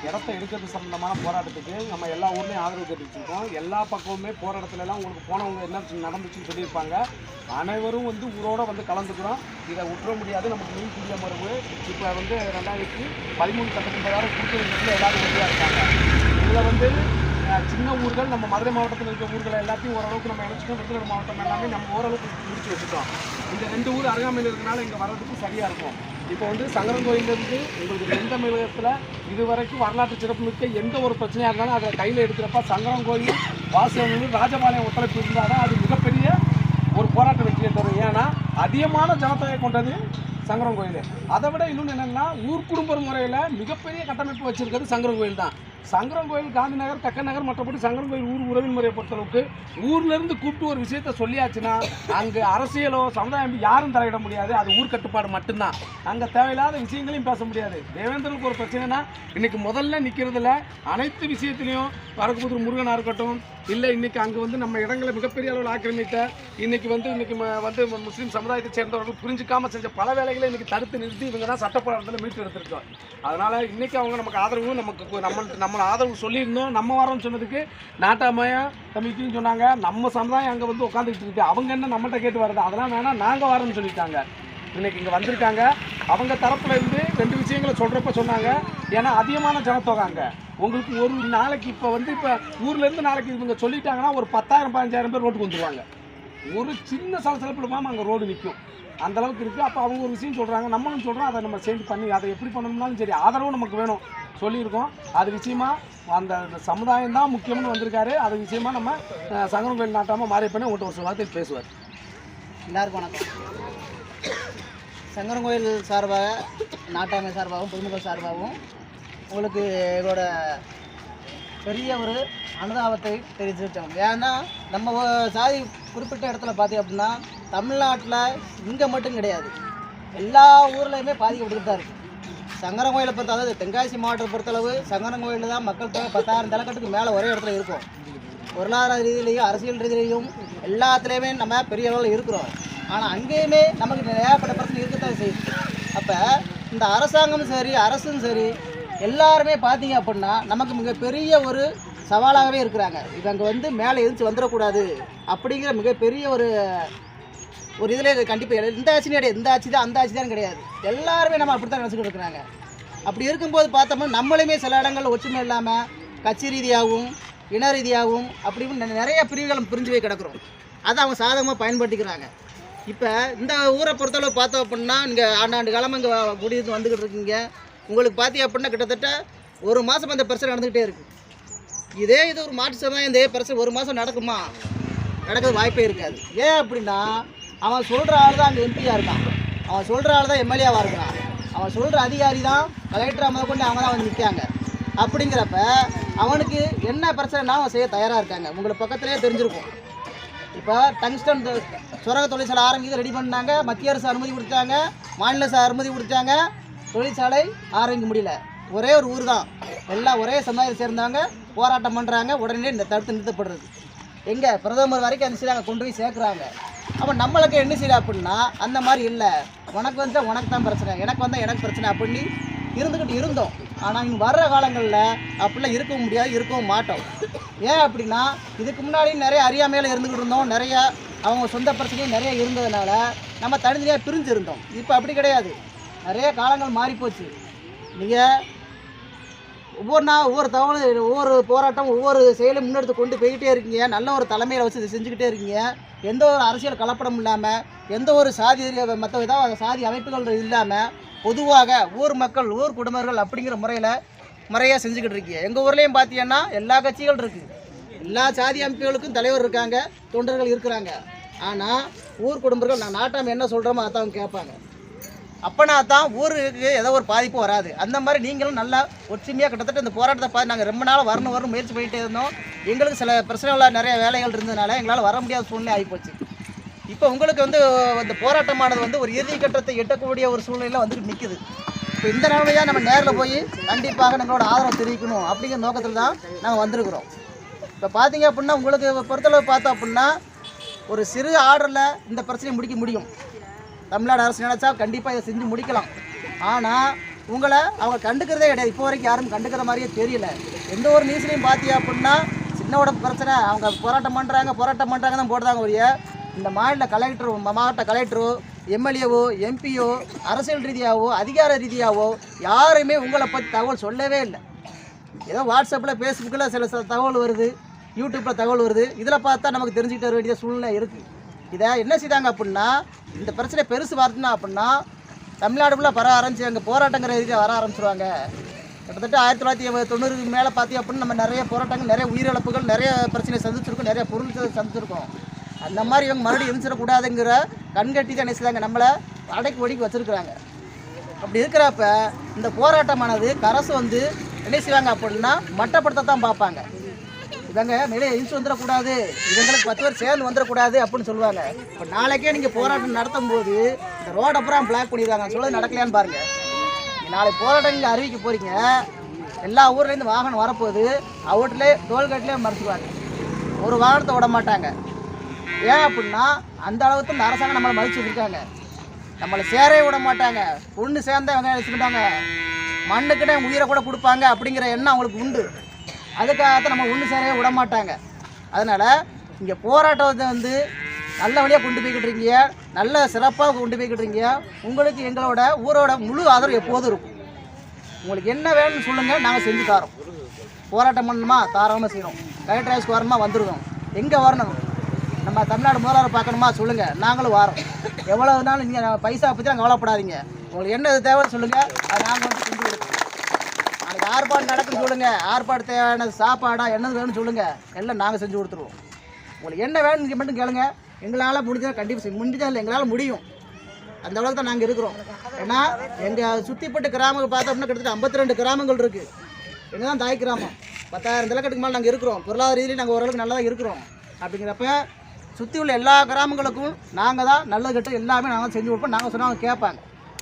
இடத்த எடுக்கிறது சம்பந்தமான போராட்டத்துக்கு நம்ம எல்லா ஊர்லேயும் ஆதரவு தெரிவிச்சிருக்கோம். எல்லா பக்கமுமே போராட்டத்துலலாம் உங்களுக்கு போனவங்க என்ன நடந்துச்சுன்னு சொல்லியிருப்பாங்க. அனைவரும் வந்து ஊரோட வந்து கலந்துக்கிறோம். இதை விட்டுற முடியாது. நமக்கு மீன் குடிய மரபு இப்போ வந்து 2013 சட்டத்தின் பிரகாரம் கொடுக்குறதுல எல்லாரும் உறுதியாக இருக்காங்க. இதில் வந்து சின்ன ஊர்கள் நம்ம மதுரை மாவட்டத்தில் இருக்கிற ஊர்களை எல்லாத்தையும் ஓரளவுக்கு நம்ம இணைச்சிட்டோம். விருதுநகர் மாவட்டம் எல்லாமே நம்ம ஓரளவுக்கு முடிச்சு வச்சுட்டோம். இந்த 2 ஊர் அருகாமையில் இருக்கிறனால இங்கே வர்றதுக்கு சரியாக இருக்கும். இப்போ வந்து சங்கரங்கோயிலிருந்து உங்களுக்கு தென் தமிழகத்தில் இதுவரைக்கும் வரலாற்று சிறப்புமிக்க எந்த ஒரு பிரச்சனையாக இருந்தாலும் அதை கையில் எடுக்கிறப்ப சங்கரங்கோயில் வாசகங்கள் ராஜபாளையம் ஒத்துழைப்பு இருந்தால் தான் அது மிகப்பெரிய ஒரு போராட்ட வெற்றியை தரும். ஏன்னா அதிகமான ஜனத்தொகை கொண்டது சங்கரங்கோயில். அதை விட இன்னொன்று என்னென்னா ஊர் குடும்ப முறையில் மிகப்பெரிய கட்டமைப்பு வச்சுருக்கிறது சங்கரங்கோயில் தான். சங்கரங்கோயில் காந்தி நகர் தக்க நகர் மற்றபடி சங்கரங்கோயில் ஊர் உறவின் முறையை பொறுத்தளவுக்கு ஊர்லேருந்து கூப்பிட்டு ஒரு விஷயத்த சொல்லியாச்சுன்னா அங்கே அரசியலோ சமுதாயம் யாரும் தலையிட முடியாது. அது ஊர் கட்டுப்பாடு மட்டும்தான். அங்கே தேவையில்லாத விஷயங்களையும் பேச முடியாது. தேவேந்திரனுக்கு ஒரு பிரச்சனைனா இன்றைக்கி முதல்ல நிற்கிறதுல அனைத்து விஷயத்துலையும் வரக்குபுதூர் முருகனாக இருக்கட்டும், இல்லை இன்றைக்கி அங்கே வந்து நம்ம இடங்களை மிகப்பெரிய அளவில் ஆக்கிரமித்த இன்றைக்கி வந்து முஸ்லீம் சமுதாயத்தை சேர்ந்தவர்கள் புரிஞ்சிக்காமல் செஞ்ச பல வேலைகளை இன்றைக்கி தடுத்து நிறுத்தி இவங்க தான் சட்ட போராட்டத்தில் மீட்டு எடுத்திருக்கோம். அதனால் இன்றைக்கி அவங்க நமக்கு ஆதரவு நம்ம ஆதரவு சொல்லியிருந்தோம். நம்ம வரோம்னு சொன்னதுக்கு நாட்டாமையா கமிட்டின்னு சொன்னாங்க. நம்ம சமுதாயம் அங்கே வந்து உட்காந்துக்கிட்டு இருக்கு. அவங்க என்ன நம்மகிட்ட கேட்டு வருது, அதெல்லாம் வேணாம் நாங்கள் வரோம்னு சொல்லிட்டாங்க. இன்றைக்கி இங்கே வந்திருக்காங்க. அவங்க தரப்புல இருந்து 2 விஷயங்களை சொல்கிறப்ப சொன்னாங்க. ஏன்னா அதிகமான ஜனத்தொகை அங்கே உங்களுக்கு ஒரு நாளைக்கு இப்போ ஊர்லேருந்து நாளைக்கு இவங்க சொல்லிட்டாங்கன்னா ஒரு 10,000-15,000 பேர் ரோட்டுக்கு வந்துடுவாங்க. ஒரு சின்ன சலசலப்பு இல்லாமல் அங்கே ரோடு நிற்கும். அந்தளவுக்கு இருக்குது. அப்போ அவங்க ஒரு விஷயம் சொல்கிறாங்க, நம்மளும் சொல்கிறோம். அதை நம்ம சேர்ந்து பண்ணி அதை எப்படி பண்ணணும்னாலும் சரி ஆதரவும் நமக்கு வேணும் சொல்லியிருக்கோம். அது விஷயமாக அந்த சமுதாயம் தான் முக்கியம்னு வந்திருக்காரு. அது விஷயமாக நம்ம சங்கரங்கோயில் நாட்டாமல் மாறியப்பனே உங்கள்கிட்ட ஒரு சில வார்த்தையில் பேசுவார். எல்லாருக்கும் வணக்கம். சங்கரங்கோயில் சார்பாக நாட்டாமை சார்பாகவும் பொதுமக்கள் சார்பாகவும் உங்களுக்கு எங்களோட பெரிய ஒரு அனுதாபத்தை தெரிவிச்சிருக்கோம். ஏன்னா நம்ம சாதி குறிப்பிட்ட இடத்துல பார்த்தீங்க அப்படின்னா தமிழ்நாட்டில் இங்கே மட்டும் கிடையாது, எல்லா ஊர்லேயுமே பாதிக்கப்பட்டு தான் இருக்குது. சங்கரங்கோயிலை பொறுத்த, அதாவது தென்காசி மாவட்டத்தை பொறுத்தளவு சங்கரங்கோயிலில் தான் மக்கள் தொகை 10,000 தலைக்கட்டுக்கு மேலே ஒரே இடத்துல இருக்கும். பொருளாதார ரீதியிலையும் அரசியல் ரீதியிலையும் எல்லாத்துலேயுமே நம்ம பெரிய அளவில் இருக்கிறோம். ஆனால் அங்கேயுமே நமக்கு ஏகப்பட்ட பிரச்சனை இருக்கத்தான் செய்யுது. அப்போ இந்த அரசாங்கமும் சரி அரசும் சரி எல்லாருமே பார்த்தீங்க அப்படின்னா நமக்கு மிகப்பெரிய ஒரு சவாலாகவே இருக்கிறாங்க. இது அங்கே வந்து மேலே எதிர்த்து வந்துடக்கூடாது அப்படிங்கிற மிகப்பெரிய ஒரு இதில் கண்டிப்பாக இந்த ஆட்சியும் கிடையாது, இந்த ஆட்சி தான் அந்த ஆட்சி தான் கிடையாது, எல்லாருமே நம்ம அப்படி தான் நினச்சிக்கிட்டு இருக்கிறாங்க. அப்படி இருக்கும்போது பார்த்தோம்னா நம்மளுமே சில இடங்களில் ஒற்றுமை இல்லாமல் கட்சி ரீதியாகவும் இன ரீதியாகவும் அப்படின்னு நிறைய பிரிவுகளும் பிரிஞ்சு போய் கிடக்கிறோம். அதை அவங்க சாதகமாக பயன்படுத்திக்கிறாங்க. இப்போ இந்த ஊரை பொறுத்தளவு பார்த்தோம் அப்படின்னா இங்கே ஆண்டாண்டு காலமாக இங்கே குடியிருந்து வந்துக்கிட்டு இருக்கீங்க. உங்களுக்கு பார்த்தீங்க அப்படின்னா கிட்டத்தட்ட ஒரு மாதம் அந்த பிரச்சனை நடந்துக்கிட்டே இருக்குது. இதே இது ஒரு மாற்று சமயம் இதே பிரச்சனை ஒரு மாதம் நடக்குமா? நடக்கிறது வாய்ப்பே இருக்காது. ஏன் அப்படின்னா அவன் சொல்கிற ஆள் தான் அங்கே எம்பியாக இருக்கான், அவன் சொல்கிற ஆள் தான் எம்எல்ஏவாக இருக்கிறான், அவன் சொல்கிற அதிகாரி தான் கலெக்டராக முதல் கொண்டு அவங்க தான் வந்து நிற்காங்க. அப்படிங்கிறப்ப அவனுக்கு என்ன பிரச்சனைனா அவன் செய்ய தயாராக இருக்காங்க. உங்களுக்கு பக்கத்துலேயே தெரிஞ்சிருக்கும். இப்போ டங்ஸ்டன் சுரங்க தொழிற்சாலை ஆரம்பிக்க ரெடி பண்ணாங்க, மத்திய அரசு அனுமதி கொடுத்தாங்க, மாநில அரசு அனுமதி கொடுத்தாங்க, தொழிற்சாலை ஆரம்பிக்க முடியல. ஒரே ஒரு ஊர் தான், எல்லாம் ஒரே சமுதாயத்தை சேர்ந்தாங்க, போராட்டம் பண்ணுறாங்க, உடனே இந்த தடுத்து நிறுத்தப்படுறது. எங்கே பிரதமர் வரைக்கும் அந்த சீராக கொண்டு போய் சேர்க்குறாங்க. அப்போ நம்மளுக்கு என்ன செய்யல அப்படின்னா அந்த மாதிரி இல்லை, உனக்கு வந்தால் உனக்கு தான் பிரச்சனை, எனக்கு வந்தால் எனக்கு பிரச்சனை அப்படின்னு இருந்துக்கிட்டு இருந்தோம். ஆனால் இங்கே வர்ற காலங்களில் அப்படிலாம் இருக்கவும் முடியாது, இருக்கவும் மாட்டோம். ஏன் அப்படின்னா இதுக்கு முன்னாடி நிறைய அறியாமையில் இருந்துக்கிட்டு இருந்தோம், நிறைய அவங்க சொந்த பிரச்சனையும் நிறைய இருந்ததுனால நம்ம தனித்தனியாக பிரிஞ்சு இருந்தோம். இப்போ அப்படி கிடையாது, நிறைய காலங்கள் மாறிப்போச்சு. நீங்கள் ஒவ்வொரு தவணை ஒவ்வொரு போராட்டம் ஒவ்வொரு செயலும் முன்னெடுத்து கொண்டு போய்கிட்டே இருக்கீங்க. நல்ல ஒரு தலைமையில் வச்சு இதை செஞ்சுக்கிட்டே இருக்கீங்க. எந்த ஒரு அரசியல் கலப்படம் இல்லாமல், எந்த ஒரு சாதி மற்ற ஏதாவது சாதி அமைப்புகள் இல்லாமல் பொதுவாக ஊர் மக்கள் ஊர் குடும்பங்கள் அப்படிங்கிற முறையாக செஞ்சுக்கிட்டு இருக்கீங்க. எங்கள் ஊர்லேயும் பார்த்தீங்கன்னா எல்லா கட்சிகள் இருக்குது, எல்லா சாதி அமைப்புகளுக்கும் தலைவர் இருக்காங்க, தொண்டர்கள் இருக்கிறாங்க. ஆனால் ஊர் குடும்பங்கள் நான் நாட்டாமல் என்ன சொல்கிறோமோ அதை அவங்க கேட்பாங்க. அப்போனா தான் ஊருக்கு ஏதோ ஒரு பாதிப்பு வராது. அந்த மாதிரி நீங்களும் நல்லா ஒற்றுமையாக கிட்டத்தட்ட இந்த போராட்டத்தை பார்த்து நாங்கள் ரொம்ப நாள் வரணும் முயற்சி பண்ணிகிட்டே இருந்தோம். எங்களுக்கு சில பிரச்சனைகள் நிறைய வேலைகள் இருந்ததுனால எங்களால் வர முடியாத சூழ்நிலை ஆகிப்போச்சு. இப்போ உங்களுக்கு வந்து இந்த போராட்டமானது வந்து ஒரு இறுதி கட்டத்தை எட்டக்கூடிய ஒரு சூழ்நிலையில் வந்துட்டு நிற்குது. இப்போ இந்த நிலைமையாக நம்ம நேரில் போய் கண்டிப்பாக நம்மளோட ஆதரவு தெரிவிக்கணும் அப்படிங்கிற நோக்கத்தில் தான் நாங்கள் வந்திருக்கிறோம். இப்போ பார்த்தீங்க அப்படின்னா உங்களுக்கு பொறுத்தளவு பார்த்தோம் அப்படின்னா ஒரு சிறு ஆர்டரில் இந்த பிரச்சனையை முடிக்க முடியும். தமிழ்நாடு அரசு நினச்சா கண்டிப்பாக இதை செஞ்சு முடிக்கலாம். ஆனால் உங்களை அவங்க கண்டுக்கிறதே கிடையாது. இப்போ வரைக்கும் யாரும் கண்டுக்கிற மாதிரியே தெரியல. எந்த ஒரு நியூஸ்லையும் பார்த்தியா அப்படின்னா சின்னோட பிரச்சனை அவங்க போராட்டம் பண்ணுறாங்க தான் போடுறாங்க. ஒழிய இந்த மாநில கலெக்டரோ மாவட்ட சிஎம்ஓ எம்எல்ஏவோ எம்பியோ அரசியல் ரீதியாகவோ அதிகார ரீதியாகவோ யாருமே உங்களை பற்றி தகவல் சொல்லவே இல்லை. ஏதோ வாட்ஸ்அப்பில் ஃபேஸ்புக்கில் சில தகவல் வருது, யூடியூப்பில் தகவல் வருது, இதில் பார்த்தா நமக்கு தெரிஞ்சுக்கிட்ட வேண்டிய சூழ்நிலை இருக்குது. இதை என்ன செய்தாங்க அப்படின்னா இந்த பிரச்சனை பெருசு பார்த்தோன்னா அப்படின்னா தமிழ்நாடுக்குள்ளே வர ஆரம்பிச்சு அங்கே போராட்டங்கிற ரீதியாக வர ஆரம்பிச்சிருவாங்க. கிட்டத்தட்ட 1990 மேலே பார்த்திங்க அப்படின்னு நம்ம நிறைய போராட்டங்கள், நிறைய உயிரிழப்புகள், நிறைய பிரச்சனை சந்திச்சிருக்கோம், நிறைய பொருள் சந்திச்சிருக்கோம். அந்த மாதிரி இவங்க மறுபடியும் இருந்துடக்கூடாதுங்கிற கண்கட்டி தான் என்ன செய்தாங்க, நம்மளை அடைக்கு ஒடுக்கி வச்சுருக்குறாங்க. அப்படி இருக்கிறப்ப இந்த போராட்டமானது கரசு வந்து என்ன செய்வாங்க அப்படின்னா மட்டப்படுத்தத்தான் பார்ப்பாங்க. இவங்க வெளியே இன்சு வந்துடக்கூடாது, இவங்களுக்கு 10 பேர் சேர்ந்து வந்துடக்கூடாது அப்படின்னு சொல்லுவாங்க. இப்போ நாளைக்கே நீங்கள் போராட்டம் நடத்தும் போது இந்த ரோடை அப்புறம் பிளாக் பண்ணிடுவாங்க. சொல்லுவது நடக்கலையான்னு பாருங்கள். நாளைக்கு போராட்டம் நீங்கள் அறிவிக்க போகிறீங்க, எல்லா ஊர்லேருந்து வாகனம் வரப்போகுது, அவுட்லேயே டோல்கேட்லேயே மறைச்சிடுவாங்க, ஒரு வாகனத்தை விட மாட்டாங்க. ஏன் அப்படின்னா அந்த அளவுக்கு இந்த அரசாங்கம் நம்மளை மதிச்சு இருக்காங்க. நம்மளை சேரவே விட மாட்டாங்க. ஒன்று சேர்ந்தா இவங்க வச்சுக்கிட்டாங்க, மண்ணுக்குன்னே உயிரை கூட கொடுப்பாங்க அப்படிங்கிற எண்ணம் அவங்களுக்கு உண்டு. அதுக்காகத்தான் நம்ம ஒன்று சேரவே விட மாட்டாங்க. அதனால் இங்கே போராட்டத்தை வந்து நல்ல வழியாக கொண்டு போய்கிட்டு இருக்கீங்க, நல்ல சிறப்பாக கொண்டு போய்கிட்டு இருக்கீங்க. உங்களுக்கு எங்களோட ஊரோட முழு ஆதரவு எப்போதும் இருக்கும். உங்களுக்கு என்ன வேணும்னு சொல்லுங்கள், நாங்கள் செஞ்சு தரோம். போராட்டம் பண்ணணுமா தாராளமாக செய்யணும். கலெக்டர் ஆஃபீஸ்க்கு வரணுமா வந்துடுவோம். எங்கே வரணும், நம்ம தமிழ்நாடு முதல்வரை பார்க்கணுமா சொல்லுங்கள், நாங்களும் வரோம். எவ்வளோ நாளும் நீங்கள் பைசா பற்றி நாங்கள் கவலைப்படாதீங்க. உங்களுக்கு என்ன தேவைன்னு சொல்லுங்கள், அது நாங்கள் வந்து செஞ்சு கொடுப்போம். நாளைக்கு ஆர்ப்பாட்டம் நடக்குன்னு சொல்லுங்கள், ஆர்ப்பாட்டம் தேவையான சாப்பாடா என்னது வேணும்னு சொல்லுங்கள், எல்லாம் நாங்கள் செஞ்சு கொடுத்துருவோம். உங்களுக்கு என்ன வேணும் நீங்கள் மட்டும் கேளுங்க, எங்களால் முடிஞ்சால் கண்டிப்பாக முடிஞ்சால் இல்லை எங்களால் முடியும். அந்த அளவுக்கு தான் நாங்கள் இருக்கிறோம். ஏன்னா எங்கள் சுற்றிப்பட்டு கிராமங்கள் பார்த்தோம் அப்படின்னா கிட்டத்தட்ட 52 கிராமங்கள் இருக்குது. எங்கள் தான் தாய் கிராமம். 10,000 தலைக்கட்டுக்கு மேலே நாங்கள் இருக்கிறோம். பொருளாதார ரீதியில் நாங்கள் ஓரளவுக்கு நல்லா தான் இருக்கிறோம். அப்படிங்கிறப்ப சுற்றி உள்ள எல்லா கிராமங்களுக்கும் நாங்கள் தான் நல்லது கெட்டு எல்லாமே நாங்கள் செஞ்சு கொடுப்போம். நாங்கள் சொன்னால் அவங்க கேட்பாங்க.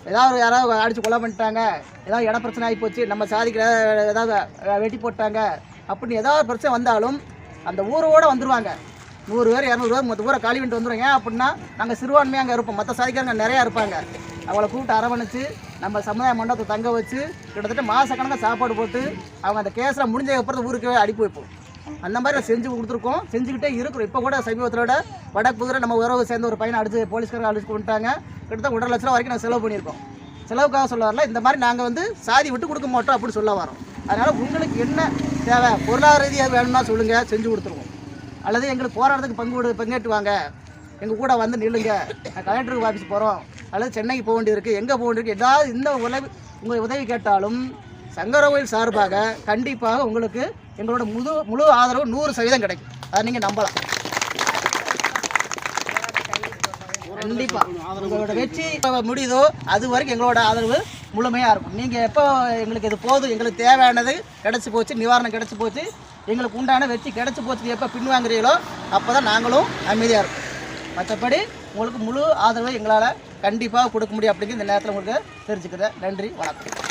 ஏதாவது யாராவது அடித்து கொலை பண்ணிட்டாங்க, ஏதாவது இட பிரச்சனை ஆகி போச்சு, நம்ம சாதிக்கிற ஏதாவது வெட்டி போட்டாங்க அப்படின்னு ஏதாவது பிரச்சனை வந்தாலும் அந்த ஊரோடு வந்துடுவாங்க. 100 பேர் 200 பேர் மொத்த ஊரை காலி பண்ணிட்டு வந்துடுவோம். ஏன் அப்படின்னா நாங்கள் சிறுபான்மையாக அங்கே இருப்போம், மற்ற சாதிக்காரங்க நிறையா இருப்பாங்க. அவளை கூப்பிட்டு அரவணைச்சு நம்ம சமுதாய மண்டபத்தை தங்க வச்சு கிட்டத்தட்ட மாதக்கணக்காக சாப்பாடு போட்டு அவங்க அந்த கேஸில் முடிஞ்ச அப்புறம் ஊருக்கு அனுப்பி வைப்போம். அந்த மாதிரி செஞ்சு கொடுத்துருக்கோம், செஞ்சுக்கிட்டே இருக்கிறோம். இப்போ கூட சமீபத்தோட வடக்குதிரை நம்ம உறவு சேர்ந்த ஒரு பையனை அடித்து போலீஸ்காரங்க அடிச்சு கொண்டுட்டாங்க. கிட்டத்தட்ட 1.5 லட்ச ரூபா வரைக்கும் நான் செலவு பண்ணியிருக்கோம். செலவுக்காக சொல்ல வரல, இந்த மாதிரி நாங்கள் வந்து சாதி விட்டு கொடுக்க மாட்டோம் அப்படின்னு சொல்ல வரோம். அதனால் உங்களுக்கு என்ன தேவை, பொருளாதார ரீதியாக வேணும்னா சொல்லுங்கள், செஞ்சு கொடுத்துருவோம். அல்லது எங்களுக்கு போராட்டத்துக்கு பங்கேற்று வாங்க, எங்கள் கூட வந்து நில்லுங்க, கலெக்டருக்கு ஆஃபீஸ் போகிறோம், அல்லது சென்னைக்கு போக வேண்டியிருக்கு, எங்கே போக வேண்டியிருக்கு, ஏதாவது இந்த உங்கள் உதவி கேட்டாலும் சங்கரகோயில் சார்பாக கண்டிப்பாக உங்களுக்கு எங்களோட முழு ஆதரவு 100% கிடைக்கும். அதை நீங்கள் நம்பலாம். கண்டிப்பாக உங்களோட வெற்றி முடியுதோ அது வரைக்கும் எங்களோட ஆதரவு முழுமையாக இருக்கும். நீங்கள் எப்போ எங்களுக்கு இது போதும், எங்களுக்கு தேவையானது கிடச்சி போச்சு, நிவாரணம் கிடச்சி போச்சு, எங்களுக்கு உண்டான வெற்றி கிடச்சி போச்சு எப்போ பின்வாங்குறீங்களோ அப்போ தான் நாங்களும் அமைதியாக இருக்கும். மற்றபடி உங்களுக்கு முழு ஆதரவை எங்களால் கண்டிப்பாக கொடுக்க முடியும் அப்படிங்கிற இந்த நேரத்தில் உங்களுக்கு தெரிஞ்சுக்கிறேன். நன்றி, வணக்கம்.